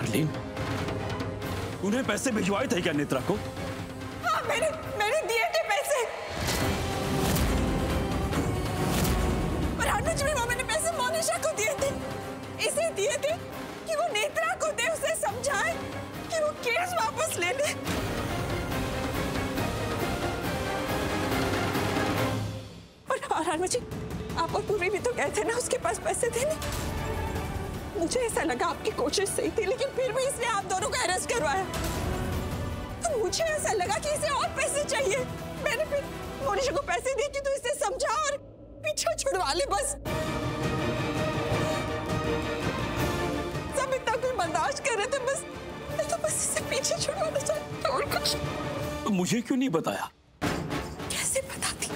हरलीन, तूने पैसे भिजवाए थे क्या नेत्रा को? हाँ, मैंने दिए थे पैसे। पर अनुज भी, वो मैंने पैसे मोनिशा को दिए थे। इसे दिए थे कि वो नेत्रा को दे, उसे समझाए कि वो केस वापस ले ले। और अनुज जी, आप और पूर्वी भी तो गए थे ना उसके पास पैसे देने। मुझे ऐसा लगा आपकी कोशिश सही थी, लेकिन फिर भी इसने आप दोनों को अरेस्ट करवाया। तो मुझे ऐसा लगा कि इसे और पैसे चाहिए। मैंने फिर मोनिशा को पैसे दिए कि तू इसे समझा और पीछे छुड़वा ले बस। सब इतना कुछ बर्दाश्त कर रहे थे, बस मैं तो बस इसे पीछे छुड़वाना चाहती और कुछ। तो मुझे क्यों नहीं बताया? कैसे बताती?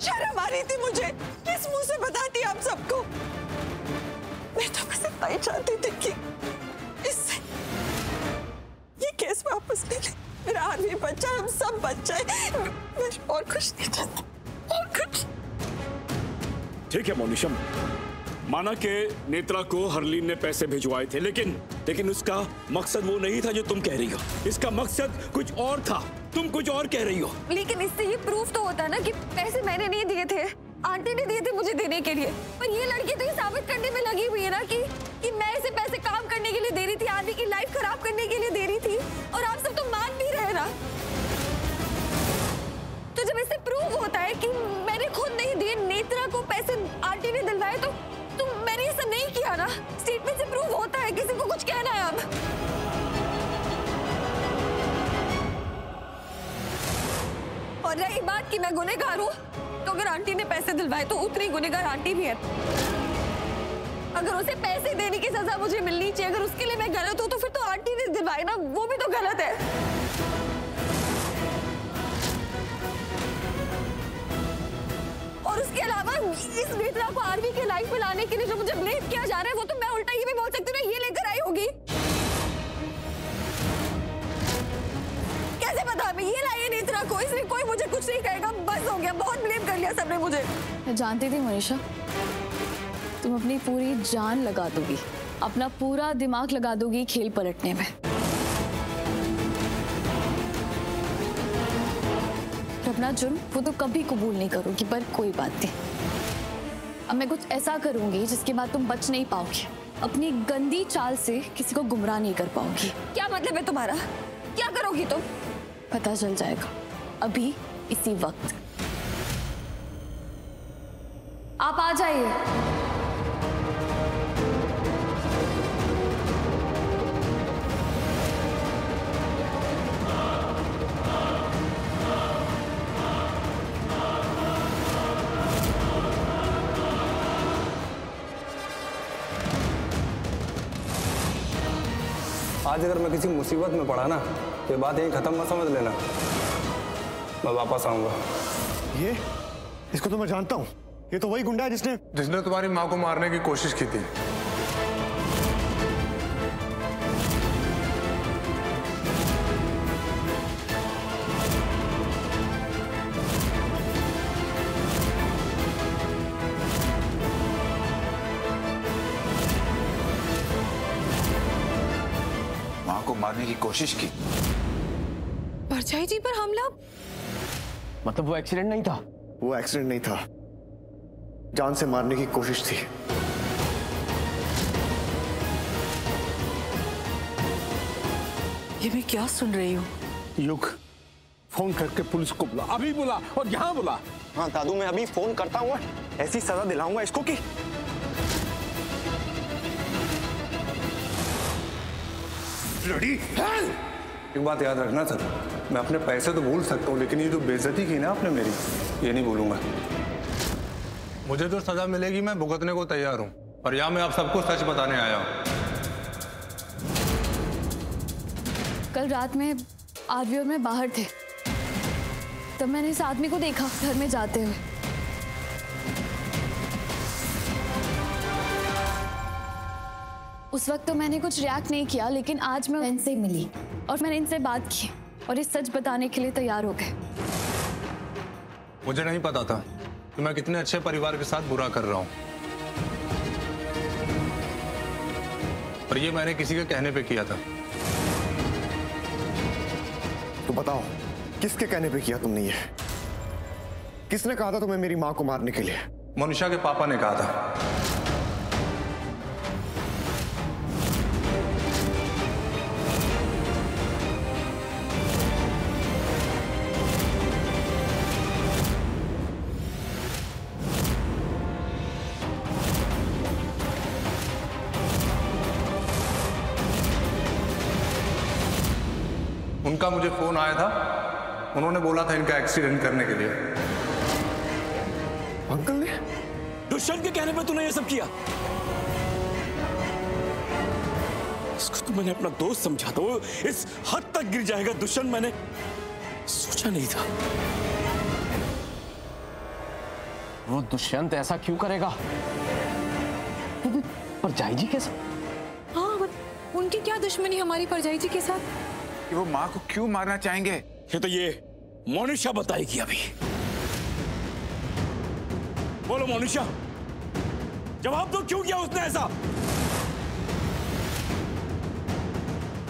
शर्म आ रही थी मुझे। किस मुंह से बताती आप सबको? मैं तो बस इतना ही चाहती थी कि इससे ये केस वापस ले ले। मेरा आदमी बच्चा, हम सब बच जाए। मैं और कुछ नहीं चाहती, और कुछ। ठीक है मोनिशा, माना कि नेत्रा को हरलीन ने पैसे भिजवाए थे, लेकिन उसका मकसद वो नहीं था जो तुम कह रही हो। इसका मकसद कुछ और था, तुम कुछ और कह रही हो। लेकिन इससे ये प्रूफ तो होता है ना कि पैसे मैंने नहीं दिए थे, आंटी ने दिए थे मुझे देने के लिए। पर ये लड़की तो ये साबित करने में लगी हुई है ना कि मैं इसे पैसे काम करने के लिए दे रही थी, आदमी की लाइफ खराब करने के लिए दे रही थी, और आप सब तो मान भी रहे ना। तो जब इससे प्रूव होता है कि मैंने खुद नहीं दिए, नेत्रा को पैसे आंटी ने दिलवाए, तो मैंने ये सब नहीं किया ना। स्टेटमेंट से प्रूव होता है, किसी को कुछ कहना है अब। और रही बात कि मैं गुनहगार हूँ, तो अगर आंटी ने पैसे दिलवाए तो उतनी गुनहगार आंटी भी है। अगर उसे पैसे देने की सजा मुझे मिलनी चाहिए, अगर उसके लिए मैं गलत हूँ तो फिर तो आंटी ने दिलवाए ना, वो भी तो गलत है। और उसके अलावा इस नेत्रा को आरवी के लाइफ में लाने के लिए जो मुझे ब्लेम किया जा रहा है, वो तो मैं उल्टा ये भी बोल सकती हूँ ना, ये लेकर आई होगी। कैसे पता हमें ये लाई है नेत्रा को? इसलिए कोई मुझे कुछ नहीं कहेगा, बस हो गया, बहुत ब्लेम कर लिया सबने मुझे। मैं जानती थी मोनिशा, तुम अपनी पूरी जान लगा दोगी, अपना पूरा दिमाग लगा दोगी खेल पलटने में। अपना जुर्म वो तो कभी कबूल नहीं करोगी, पर कोई बात नहीं, अब मैं कुछ ऐसा करूंगी जिसके बाद तुम बच नहीं पाओगी। अपनी गंदी चाल से किसी को गुमराह नहीं कर पाओगी। क्या मतलब है तुम्हारा? क्या करोगी तुम? पता चल जाएगा अभी इसी वक्त। आप आ जाइए। आज अगर मैं किसी मुसीबत में पड़ा ना, तो ये बात यहीं खत्म मत समझ लेना, मैं वापस आऊंगा। ये इसको तो मैं जानता हूँ, ये तो वही गुंडा है जिसने तुम्हारी माँ को मारने की कोशिश की थी। माँ को मारने की कोशिश की? परछाई जी पर हमला? मतलब वो एक्सीडेंट नहीं था? वो एक्सीडेंट नहीं था, जान से मारने की कोशिश थी। ये मैं क्या सुन रही हूँ? युग, फोन करके पुलिस को बुला, अभी बुला, और यहाँ बुला। हाँ दादू, मैं अभी फोन करता हूँ, ऐसी सजा दिलाऊंगा इसको कि एक बात याद रखना सर, मैं अपने पैसे तो भूल सकता हूँ, लेकिन ये जो बेइज्जती की ना आपने मेरी, ये नहीं भूलूंगा। मुझे जो सजा मिलेगी मैं भुगतने को तैयार हूँ, और यहाँ मैं आप सबको सच बताने आया हूँ। कल रात में आरवी और मैं बाहर थे, तब मैंने इस आदमी को देखा घर में जाते हुए। उस वक्त तो मैंने कुछ रिएक्ट नहीं किया, लेकिन आज मैं इनसे मिली और मैंने इनसे बात की और ये सच बताने के लिए तैयार हो गए। मुझे नहीं पता था कि मैं कितने अच्छे परिवार के साथ बुरा कर रहा हूँ। और ये मैंने किसी के कहने पे किया था। तो बताओ, किसके कहने पे किया तुमने ये? किसने कहा था तुम्हें मेरी माँ को मारने के लिए? मोनिशा के पापा ने कहा था। उनका मुझे फोन आया था, उन्होंने बोला था इनका एक्सीडेंट करने के लिए। अंकल ने? दुष्यंत के कहने पे तूने ये सब किया? इसको तो मैंने अपना दोस्त समझा था, वो इस हद तक गिर जाएगा दुष्यंत मैंने सोचा नहीं था। वो दुष्यंत ऐसा क्यों करेगा? परजाई जी के साथ? हाँ, उनकी क्या दुश्मनी हमारी परजाई जी के साथ? कि वो माँ को क्यों मारना चाहेंगे? ये तो ये मोनिशा बताएगी अभी। बोलो मोनिशा, जवाब दो, क्यों किया उसने ऐसा?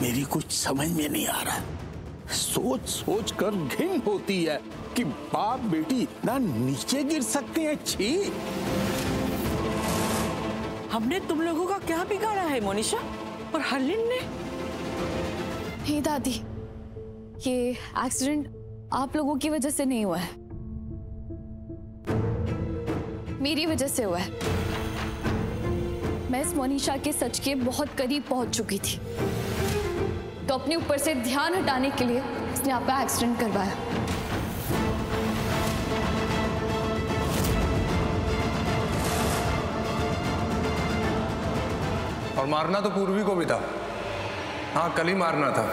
मेरी कुछ समझ में नहीं आ रहा। सोच सोच कर घिन होती है कि बाप बेटी इतना नीचे गिर सकते हैं। छी! हमने तुम लोगों का क्या बिगाड़ा है मोनिशा? और हरलीन ने? हे दादी, ये एक्सीडेंट आप लोगों की वजह से नहीं हुआ है, मेरी वजह से हुआ है। मैं इस मोनिशा के सच के बहुत करीब पहुंच चुकी थी, तो अपने ऊपर से ध्यान हटाने के लिए इसने आपका एक्सीडेंट करवाया। और मारना तो पूर्वी को भी था। हाँ, कल ही मारना था।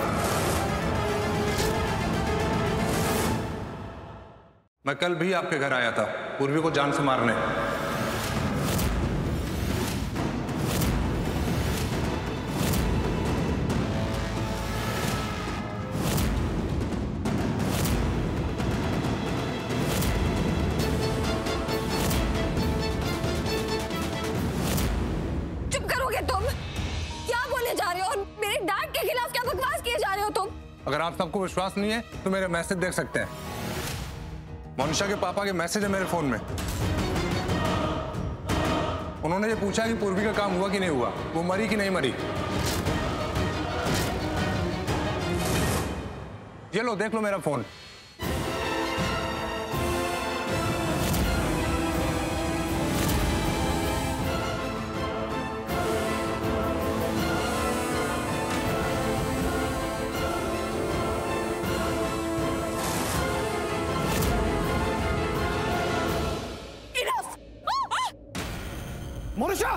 मैं कल भी आपके घर आया था पूर्वी को जान से मारने। चुप करोगे तुम? क्या बोले जा रहे हो और मेरे डैड के खिलाफ क्या बकवास किए जा रहे हो तुम? अगर आप सबको विश्वास नहीं है तो मेरे मैसेज देख सकते हैं। मोनिशा के पापा के मैसेज है मेरे फोन में। उन्होंने ये पूछा कि पूर्वी का काम हुआ कि नहीं हुआ, वो मरी कि नहीं मरी। ये लो, देख लो मेरा फोन। मोनिशा!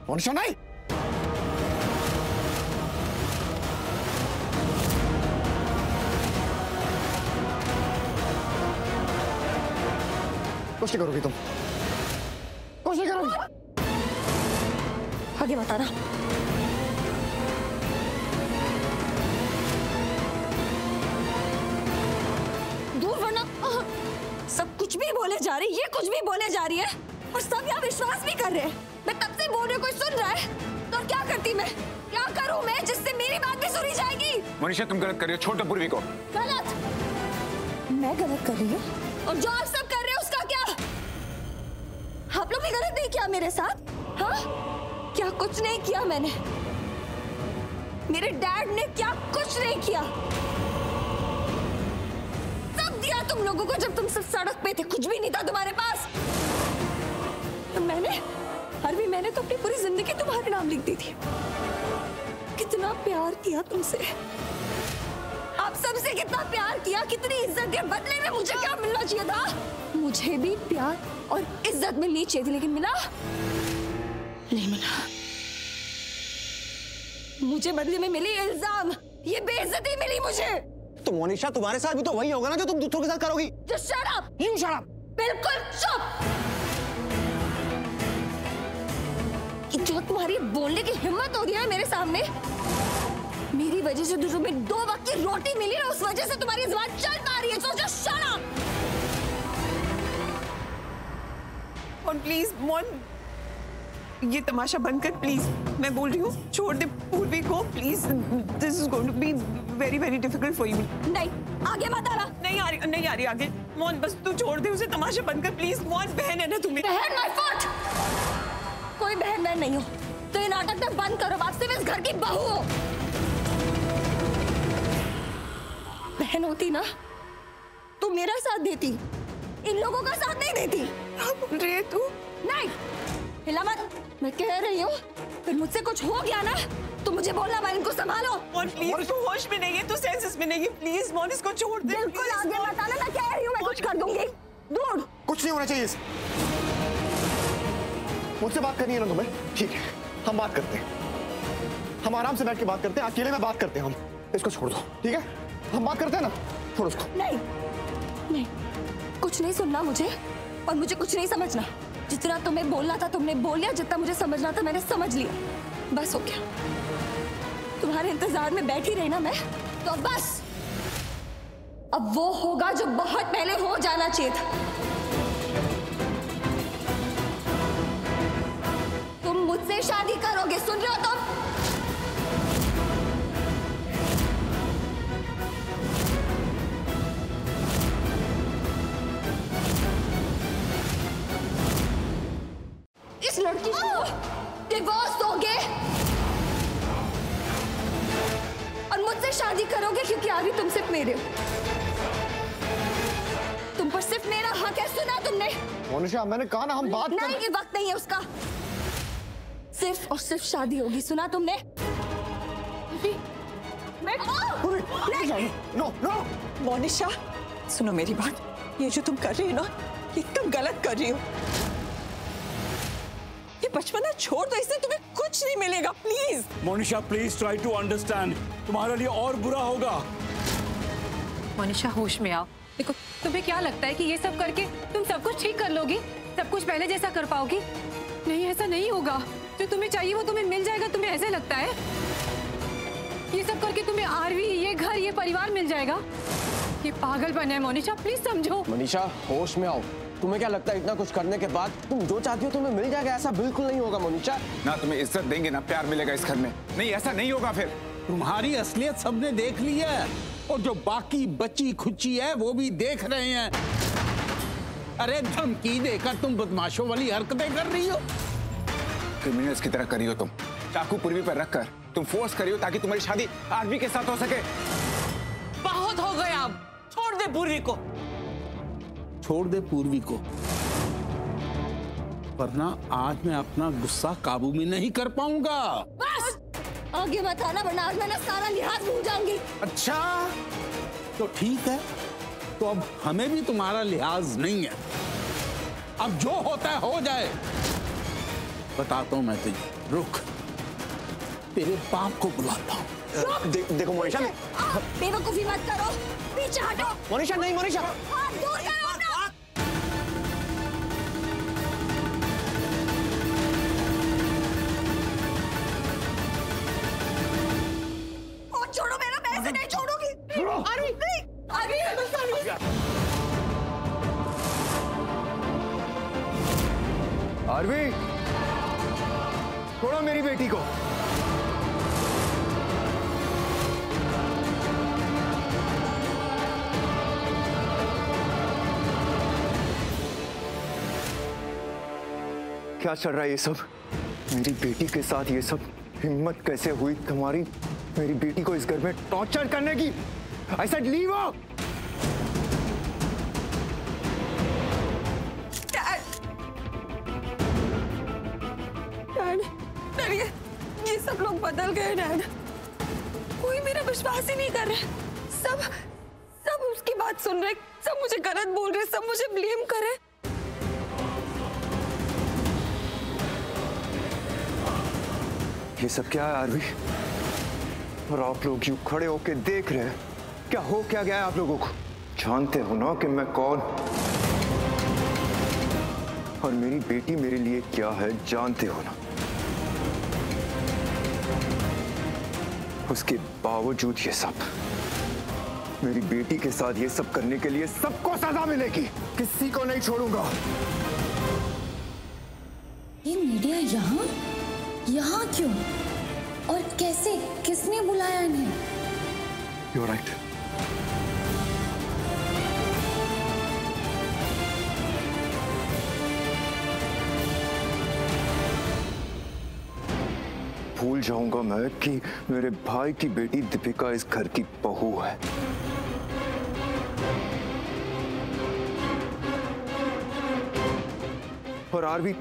मोनिशा नहीं! कुछ नहीं करोगी तुम, कुछ नहीं करोगी। आगे बताना। सब कुछ भी बोले जा रही है, ये कुछ भी बोले जा रही है और सब यहाँ विश्वास भी कर रहे हैं। मैं तब से बोल रही हूँ, कोई सुन रहा है? तो क्या करती मैं? क्या करूँ मैं जिससे मेरी बात भी सुनी जाएगी? मनीषा, तुम गलत कर रही हो, छोड़ दो पूर्वी को। गलत? मैं गलत कर रही हूँ? और जो आप सब कर रहे हो उसका क्या? आप लोग भी गलत नहीं किया मेरे साथ? हाँ, क्या कुछ नहीं किया मैंने? मेरे डैड ने क्या कुछ नहीं किया? दिया तुम लोगों को जब तुम सब सड़क पे थे, कुछ भी नहीं था तुम्हारे पास। तो मैंने तो अपनी पूरी जिंदगी तुम्हारे नाम लिख दी थी। कितना प्यार किया तुमसे, आप सबसे कितना प्यार किया, कितनी इज्जत दी। बदले में मुझे क्या मिलना चाहिए था? मुझे भी प्यार और इज्जत मिलनी चाहिए थी, लेकिन मिला नहीं मिला। मुझे बदले में मिली इल्जाम, ये बेइज्जती मिली मुझे। तो मोनिशा, तुम्हारे साथ भी तो वही होगा ना जो तुम दूसरों के साथ करोगी। Just shut up! You shut up! बिल्कुल चुप! जो तुम्हारी बोलने की हिम्मत हो रही है मेरे सामने, मेरी वजह से तुम्हें 2 वक्त की रोटी मिली ना, उस वजह से तुम्हारी जुबान चल पा रही है। So just shut up! मोन प्लीज, मोन ये तमाशा बंद कर प्लीज। मैं बोल रही हूँ छोड़ दे पूर्वी को please. This is going to be very very difficult for you. नहीं, आगे मत आना। नहीं आ रही आगे। मोन बस तू छोड़ दे उसे, तमाशा बंद कर प्लीज। मोन बहन है ना तुम्हें। बहन माय फुट। कोई बहन बहन नहीं हो, तो ये नाटक ना बंद करो। आप सिर्फ इस घर की बहू हो। बहन होती ना तो मेरा साथ देती, इन लोगों का साथ नहीं देती। क्या बोल रही है तू? नहीं हिला मत, मैं कह रही हूँ फिर मुझसे कुछ हो गया ना तो मुझे बोलना, मैं इनको संभालो। मोन प्लीज, तू होश में नहीं है, तू सेंसेस में नहीं है। प्लीज मोन इसको छोड़ दे। बिल्कुल आगे मत आना, मैं कह रही हूँ मैं कुछ कर दूंगी। दूर। कुछ नहीं होना चाहिए। मुझसे बात करनी है ना तुम्हें? ठीक है, हम बात करते हैं। हम आराम से बैठ के बात करते हैं, अकेले में बात करते हैं। हम इसको छोड़ दो, ठीक है? हम बात करते हैं ना, छोड़ो इसको। नहीं, कुछ नहीं सुनना मुझे, और मुझे कुछ नहीं समझना। जितना तुम्हें बोलना था तुमने बोल लिया, जितना मुझे समझना था मैंने समझ लिया। बस हो गया। तुम्हारे इंतजार में बैठी रही ना मैं, तो अब बस अब वो होगा जो बहुत पहले हो जाना चाहिए था। तुम मुझसे शादी करोगे, सुन रहे हो तुम? इस लड़की को डिवोर्स दोगे और मुझसे शादी करोगे, क्योंकि अभी तुम सिर्फ मेरे हो। तुम पर सिर्फ मेरा हक है। सुना तुमने? मोनिशा, मैंने कहा ना हम बात नहीं, ये वक्त नहीं है उसका। सिर्फ और सिर्फ शादी होगी। सुना तुमने? नो मोनिशा सुनो मेरी बात, ये जो तुम कर रही हो ना, ये एकदम गलत कर रही हो। ये बचपना छोड़ दो, इससे तुम्हें कुछ नहीं मिलेगा। Please Monisha, please try to understand. तुम्हारे लिए और बुरा होगा। मोनिशा होश में आओ। देखो, तुम्हें क्या लगता है कि ये सब करके तुम सब कुछ ठीक कर लोगी, सब कुछ पहले जैसा कर पाओगी? नहीं, ऐसा नहीं होगा। जो तुम्हें चाहिए वो तुम्हें मिल जाएगा। तुम्हें ऐसे लगता है ये सब करके तुम्हें आरवी, ये घर, ये परिवार मिल जाएगा? ये पागलपन है मोनिशा, प्लीज समझो। मनीषा, होश में आओ। तुम्हें क्या लगता है इतना कुछ करने के बाद तुम जो चाहती हो तुम्हें मिल जाएगा? ऐसा बिल्कुल नहीं होगा मोनिशा। ना तुम्हें इज्जत देंगे ना प्यार मिलेगा इस घर में। नहीं, ऐसा नहीं होगा। फिर तुम्हारी असलियत सबने देख ली है, और जो बाकी बची खुची है वो भी देख रहे हैं। अरे धमकी देकर तुम बदमाशों वाली हरकतें कर रही हो। क्रिमिनल्स की तरह करी हो तुम। चाकू पूर्वी पर रखकर तुम फोर्स करी हो ताकि तुम्हारी शादी आरवी के साथ हो सके। बहुत हो गया, अब छोड़ दे पूर्वी को। छोड़ दे पूर्वी को, वरना आज मैं अपना गुस्सा काबू में नहीं कर पाऊंगा। बस आगे मत आना, वरना आज मैं ना सारा लिहाज भूल जाऊंगी। अच्छा तो ठीक है, तो अब हमें भी तुम्हारा लिहाज नहीं है। अब जो होता है हो जाए। बताता हूं मैं तुझे, रुक, तेरे बाप को बुलाता हूं। देखो मोनिशा, बेवकूफी मत करो, पीछे हटो। मोनिशा नहीं, मोनिशा हाथ दूर करो अपना। और छोड़ो मेरा, मैं ऐसे नहीं छोड़ूंगी। आरवी नहीं, आरवी आरवी, छोड़ो मेरी बेटी को। क्या चल रहा है ये सब? मेरी बेटी के साथ ये सब? हिम्मत कैसे हुई तुम्हारी मेरी बेटी को इस घर में टॉर्चर करने की? I said leave her! Dad, ये सब लोग बदल गए डैड। कोई मेरा विश्वास ही नहीं कर रहे। सब उसकी बात सुन रहे, सब मुझे गलत बोल रहे, सब मुझे ब्लेम कर रहे। ये सब क्या है आरवी? और आप लोग यूं खड़े होके देख रहे हैं? क्या हो क्या गया है आप लोगों को? जानते हो ना कि मैं कौन, और मेरी बेटी मेरे लिए क्या है, जानते हो ना? उसके बावजूद ये सब, मेरी बेटी के साथ ये सब करने के लिए सबको सजा मिलेगी, किसी को नहीं छोड़ूंगा। ये मीडिया यहाँ क्यों और कैसे, किसने बुलाया इन्हें? You're right. भूल जाऊंगा मैं कि मेरे भाई की बेटी दीपिका इस घर की बहू है। और आरवी,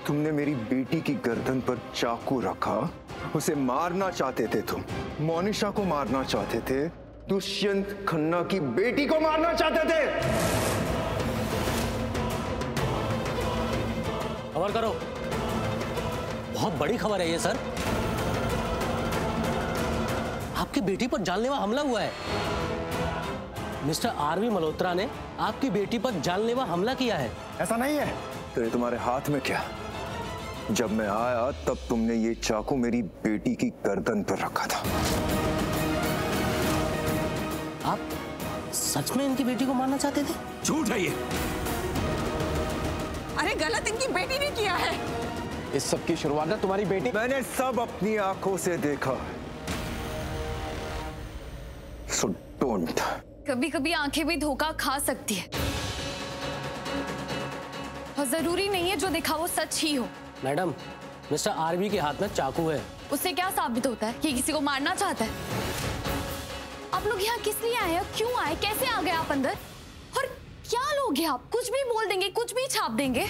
तुमने मेरी बेटी की गर्दन पर चाकू रखा, उसे मारना चाहते थे तुम, मोनिशा को मारना चाहते थे, दुष्यंत खन्ना की बेटी को मारना चाहते थे। खबर करो, बहुत बड़ी खबर है ये सर। आपकी बेटी पर जानलेवा हमला हुआ है। मिस्टर आरवी मल्होत्रा ने आपकी बेटी पर जानलेवा हमला किया है। ऐसा नहीं है। तो ये तुम्हारे हाथ में क्या? जब मैं आया तब तुमने ये चाकू मेरी बेटी की गर्दन पर रखा था। आप सच में इनकी बेटी को मारना चाहते थे? झूठ है ये। अरे गलत इनकी बेटी ने किया है। इस सब की शुरुआत है तुम्हारी बेटी। मैंने सब अपनी आंखों से देखा। So don't. कभी कभी आंखें भी धोखा खा सकती है और जरूरी नहीं है जो देखा वो सच ही हो। मैडम, मिस्टर आरवी के हाथ में चाकू है। उससे क्या साबित होता है कि किसी को मारना चाहता है? आप लोग यहाँ किस लिए आए? क्यों आए? कैसे आ गए आप अंदर? और क्या लोग हैं आप? कुछ भी बोल देंगे, कुछ भी छाप देंगे।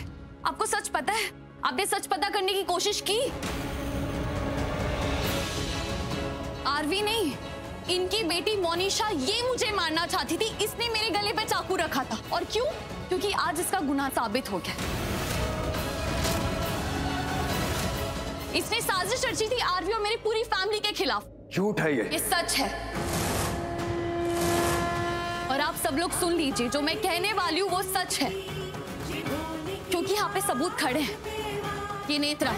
आपको सच पता है? आपने सच पता करने की कोशिश की? आरवी नहीं, इनकी बेटी मोनिशा ये मुझे मारना चाहती थी, इसने मेरे गले पे चाकू रखा था। और क्यों? क्योंकि आज इसका गुनाह साबित हो गया। इसने साजिश रची थी आरवी और मेरी पूरी फैमिली के खिलाफ। झूठ है ये सच है। और आप सब लोग सुन लीजिए, जो मैं कहने वाली हूँ वो सच है, क्योंकि यहाँ पे सबूत खड़े हैं। ये नेत्रा,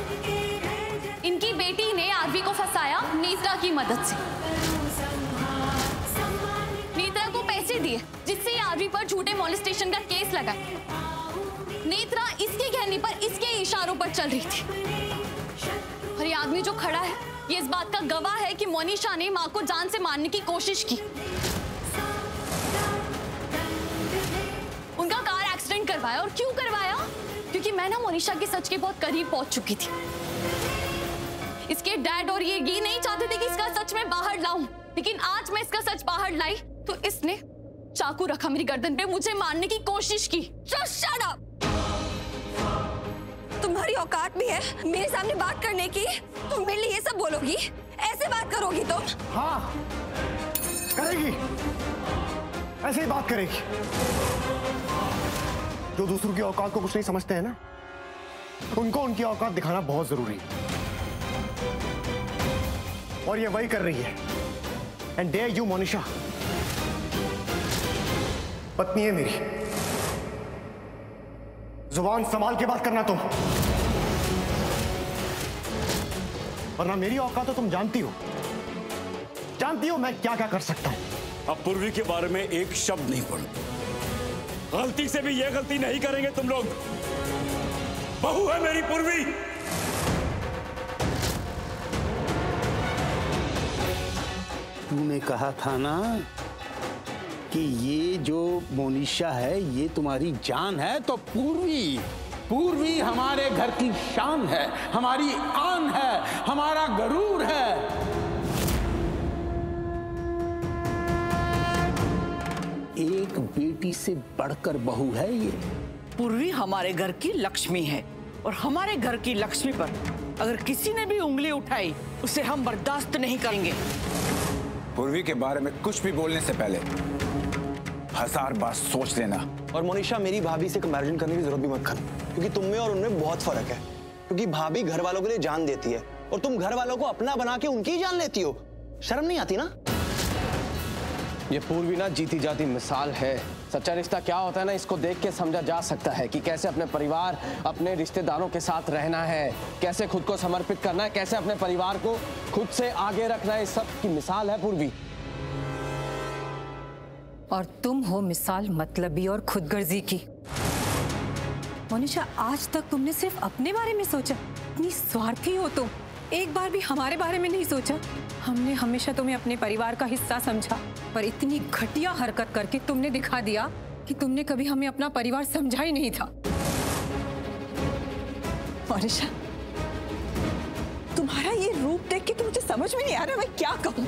इनकी बेटी ने आरवी को फंसाया नेत्रा की मदद से। नेत्रा को पैसे दिए जिससे आरवी पर झूठे मॉलेस्टेशन का केस लगा। नेत्रा इसके कहने पर, इसके इशारों पर चल रही थी। और ये आदमी जो खड़ा है, ये इस बात का गवाह है कि मोनिशा ने मां को जान से मारने की कोशिश की। उनका कार एक्सीडेंट करवाया। और क्यों करवाया? क्योंकि मैं ना मोनिशा के सच के बहुत करीब पहुंच चुकी थी। इसके डैड और ये नहीं चाहते थे कि इसका सच मैं बाहर लाऊं, लेकिन आज मैं इसका सच बाहर लाई तो इसने चाकू रखा मेरी गर्दन पे, मुझे मारने की कोशिश की। Just shut up! तुम्हारी औकात भी है मेरे सामने बात करने की? तुम मेरे लिए ये सब बोलोगी? ऐसे बात करोगी तुम? हाँ, करेगी। ऐसे ही बात करेगी। जो दूसरों की औकात को कुछ नहीं समझते हैं ना, उनको उनकी औकात दिखाना बहुत जरूरी है। और ये वही कर रही है। एंड डेयर यू मोनिशा, पत्नी है मेरी, जुबान संभाल के बात करना तुम, वरना मेरी औकात तो तुम जानती हो मैं क्या क्या कर सकता हूं। अब पूर्वी के बारे में एक शब्द नहीं बोल। गलती से भी ये गलती नहीं करेंगे तुम लोग। बहू है मेरी पूर्वी। तूने कहा था ना कि ये जो मोनिशा है ये तुम्हारी जान है, तो पूर्वी हमारे घर की शान है, हमारी आन है, हमारा गरूर है। एक बेटी से बढ़कर बहू है ये। पूर्वी हमारे घर की लक्ष्मी है और हमारे घर की लक्ष्मी पर अगर किसी ने भी उंगली उठाई उसे हम बर्दाश्त नहीं करेंगे। पूर्वी के बारे में कुछ भी बोलने से पहले 1000 बार सोच लेना। और मोनिशा, मेरी भाभी से कंपैरिजन करने की जरूरत भी मत करना, क्योंकि तुम में और उनमें बहुत फर्क है। क्योंकि भाभी घर वालों के लिए जान देती है और तुम घर वालों को अपना बना के उनकी जान लेती हो। शर्म नहीं आती ना? ये पूर्वी ना जीती जाती मिसाल है। सच्चा रिश्ता क्या होता है ना, इसको देख के समझा जा सकता है कि कैसे अपने परिवार, अपने रिश्तेदारों के साथ रहना है, कैसे खुद को समर्पित करना है, कैसे अपने परिवार को खुद से आगे रखना है। इस सब की मिसाल है पूर्वी। और तुम हो मिसाल मतलबी और खुदगर्जी की। मोनिशा, आज तक तुमने सिर्फ अपने बारे में सोचा। इतनी स्वार्थी हो तुम, एक बार भी हमारे बारे में नहीं सोचा। हमने हमेशा तुम्हें अपने परिवार का हिस्सा समझा, पर इतनी घटिया हरकत करके तुमने दिखा दिया कि तुमने कभी हमें अपना परिवार समझा ही नहीं था। मोनिशा, तुम्हारा ये रूप देख के तो मुझे समझ में नहीं आ रहा मैं क्या कहूँ।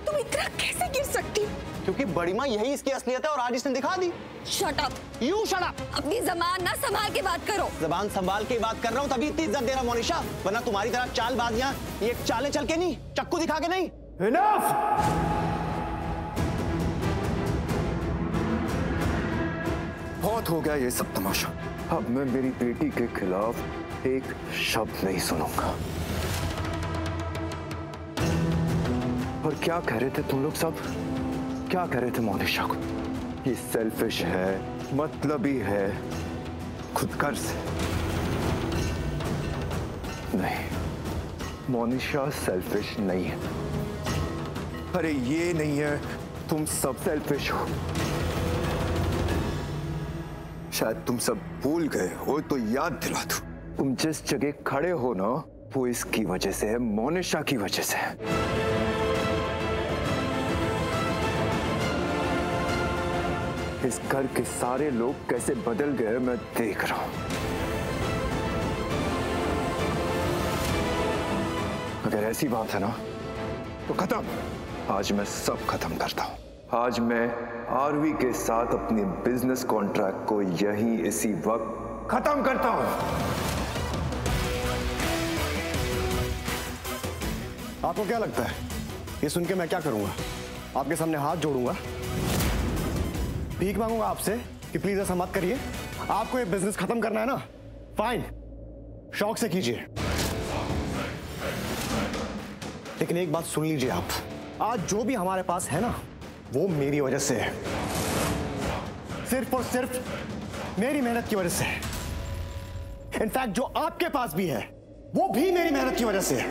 तुम इतना कैसे गिर सकती? क्योंकि बड़ी माँ यही इसकी असलियत है और आज इसने दिखा दी। Shut up. You shut up. अपनी जबान ना संभाल के बात करो। जबान संभाल के बात कर रहा हूँ, तभी इतनी इज्जत दे रहा मोनिशा, वरना तुम्हारी तरह चालबाजियां ये चाले चल के नहीं, चक्कू दिखा के नहीं। Enough! बहुत हो गया ये सब तमाशा। अब मैं मेरी बेटी के खिलाफ एक शब्द नहीं सुनूंगा। और क्या कह रहे थे तुम लोग सब? क्या कह रहे थे मोनिशा को? ये सेल्फिश है, मतलबी है, खुदगर्ज है। नहीं, मोनिशा सेल्फिश नहीं है। अरे ये नहीं है, तुम सब सेल्फिश हो। शायद तुम सब भूल गए हो तो याद दिला दूं। तुम जिस जगह खड़े हो ना, वो इसकी वजह से है, मोनिशा की वजह से है। इस घर के सारे लोग कैसे बदल गए मैं देख रहा हूं। अगर ऐसी बात है ना तो खत्म। आज मैं सब खत्म करता हूं। आज मैं आरवी के साथ अपने बिजनेस कॉन्ट्रैक्ट को यहीं इसी वक्त खत्म करता हूं। आपको क्या लगता है ये सुन के मैं क्या करूंगा? आपके सामने हाथ जोड़ूंगा, भीख मांगूंगा आपसे कि प्लीज ऐसा मत करिए। आपको ये बिजनेस खत्म करना है ना, फाइन, शौक से कीजिए। लेकिन एक बात सुन लीजिए आप, आज जो भी हमारे पास है ना, वो मेरी वजह से है। सिर्फ और सिर्फ मेरी मेहनत की वजह से है। इनफैक्ट जो आपके पास भी है, वो भी मेरी मेहनत की वजह से है।